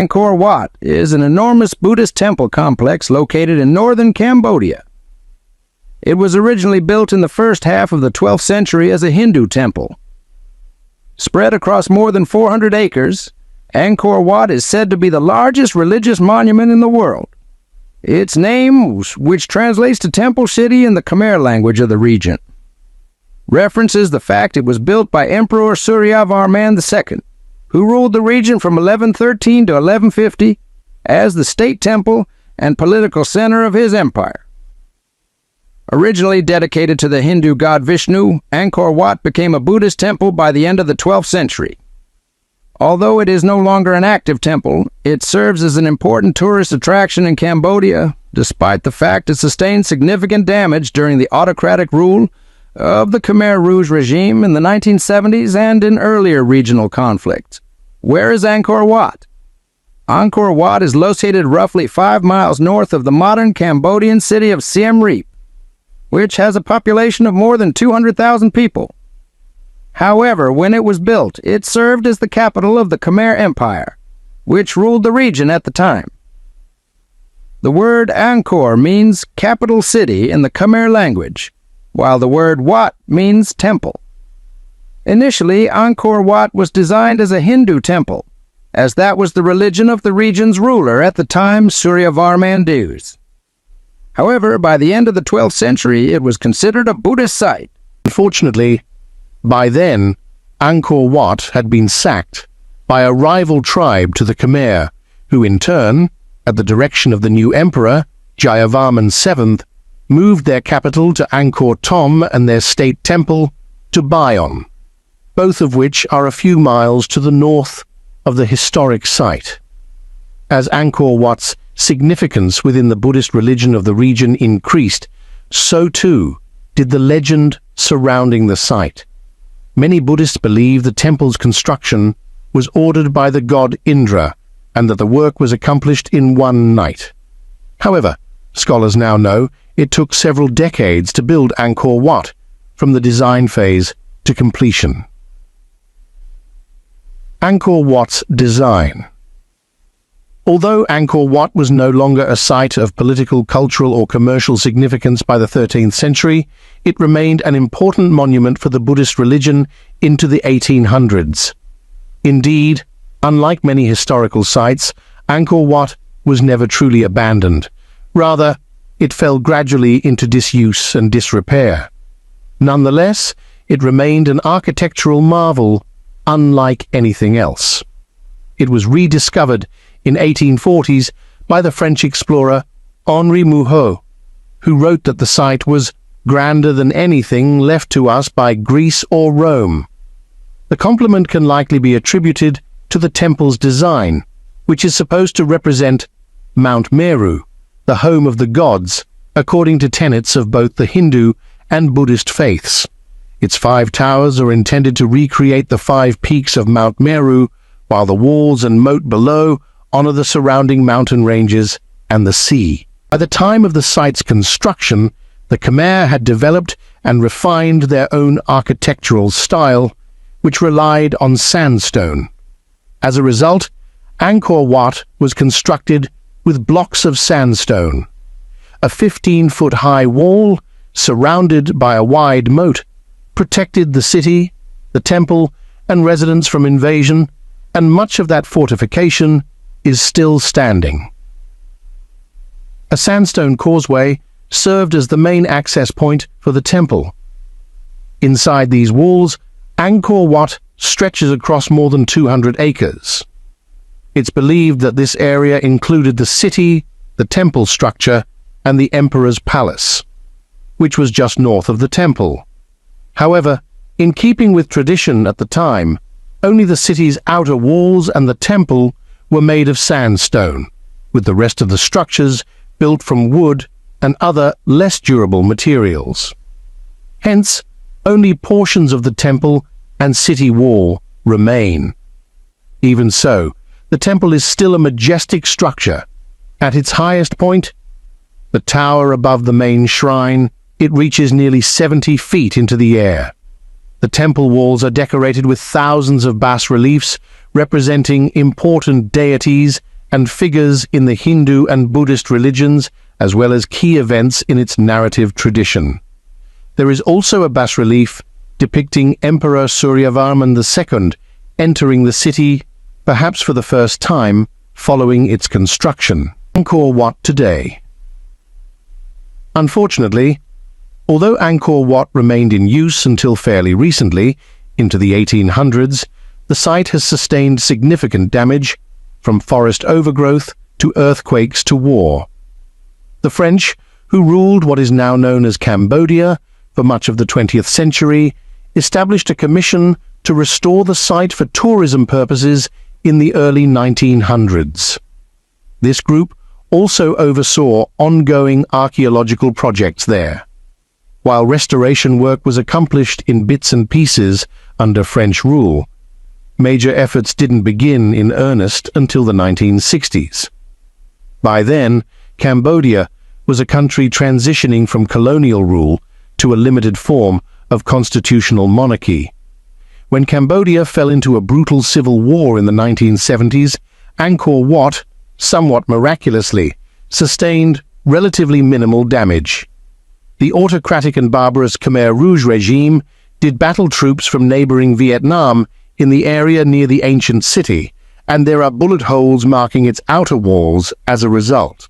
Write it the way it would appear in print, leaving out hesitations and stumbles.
Angkor Wat is an enormous Buddhist temple complex located in northern Cambodia. It was originally built in the first half of the 12th century as a Hindu temple. Spread across more than 400 acres, Angkor Wat is said to be the largest religious monument in the world. Its name, which translates to Temple City in the Khmer language of the region, references the fact it was built by Emperor Suryavarman II, who ruled the region from 1113 to 1150 as the state temple and political center of his empire. Originally dedicated to the Hindu god Vishnu, Angkor Wat became a Buddhist temple by the end of the 12th century. Although it is no longer an active temple, it serves as an important tourist attraction in Cambodia, despite the fact it sustained significant damage during the autocratic rule of the Khmer Rouge regime in the 1970s and in earlier regional conflicts. Where is Angkor Wat? Angkor Wat is located roughly 5 miles north of the modern Cambodian city of Siem Reap, which has a population of more than 200,000 people. However, when it was built, it served as the capital of the Khmer Empire, which ruled the region at the time. The word Angkor means capital city in the Khmer language, while the word Wat means temple. Initially, Angkor Wat was designed as a Hindu temple, as that was the religion of the region's ruler at the time, Suryavarman II. However, by the end of the 12th century, it was considered a Buddhist site. Unfortunately, by then, Angkor Wat had been sacked by a rival tribe to the Khmer, who in turn, at the direction of the new emperor, Jayavarman VII, moved their capital to Angkor Thom and their state temple to Bayon, both of which are a few miles to the north of the historic site. As Angkor Wat's significance within the Buddhist religion of the region increased, so too did the legend surrounding the site. Many Buddhists believe the temple's construction was ordered by the god Indra and that the work was accomplished in one night. However, scholars now know it took several decades to build Angkor Wat, from the design phase to completion. Angkor Wat's design. Although Angkor Wat was no longer a site of political, cultural or commercial significance by the 13th century, it remained an important monument for the Buddhist religion into the 1800s. Indeed, unlike many historical sites, Angkor Wat was never truly abandoned. Rather, it fell gradually into disuse and disrepair. Nonetheless, it remained an architectural marvel unlike anything else. It was rediscovered in 1840s by the French explorer Henri Mouhot, who wrote that the site was grander than anything left to us by Greece or Rome. The compliment can likely be attributed to the temple's design, which is supposed to represent Mount Meru, the home of the gods, according to tenets of both the Hindu and Buddhist faiths. Its 5 towers are intended to recreate the 5 peaks of Mount Meru, while the walls and moat below honor the surrounding mountain ranges and the sea. By the time of the site's construction, the Khmer had developed and refined their own architectural style, which relied on sandstone. As a result, Angkor Wat was constructed with blocks of sandstone. A 15-foot-high wall, surrounded by a wide moat, protected the city, the temple, and residents from invasion, and much of that fortification is still standing. A sandstone causeway served as the main access point for the temple. Inside these walls, Angkor Wat stretches across more than 200 acres. It's believed that this area included the city, the temple structure, and the emperor's palace, which was just north of the temple. However, in keeping with tradition at the time, only the city's outer walls and the temple were made of sandstone, with the rest of the structures built from wood and other less durable materials. Hence, only portions of the temple and city wall remain. Even so, the temple is still a majestic structure. At its highest point, the tower above the main shrine, it reaches nearly 70 feet into the air. The temple walls are decorated with thousands of bas-reliefs representing important deities and figures in the Hindu and Buddhist religions, as well as key events in its narrative tradition. There is also a bas-relief depicting Emperor Suryavarman II entering the city, perhaps for the first time, following its construction. Angkor Wat today. Unfortunately, although Angkor Wat remained in use until fairly recently, into the 1800s, the site has sustained significant damage, from forest overgrowth to earthquakes to war. The French, who ruled what is now known as Cambodia for much of the 20th century, established a commission to restore the site for tourism purposes in the early 1900s. This group also oversaw ongoing archaeological projects there. While restoration work was accomplished in bits and pieces under French rule, major efforts didn't begin in earnest until the 1960s. By then, Cambodia was a country transitioning from colonial rule to a limited form of constitutional monarchy. When Cambodia fell into a brutal civil war in the 1970s, Angkor Wat, somewhat miraculously, sustained relatively minimal damage. The autocratic and barbarous Khmer Rouge regime did battle troops from neighboring Vietnam in the area near the ancient city, and there are bullet holes marking its outer walls as a result.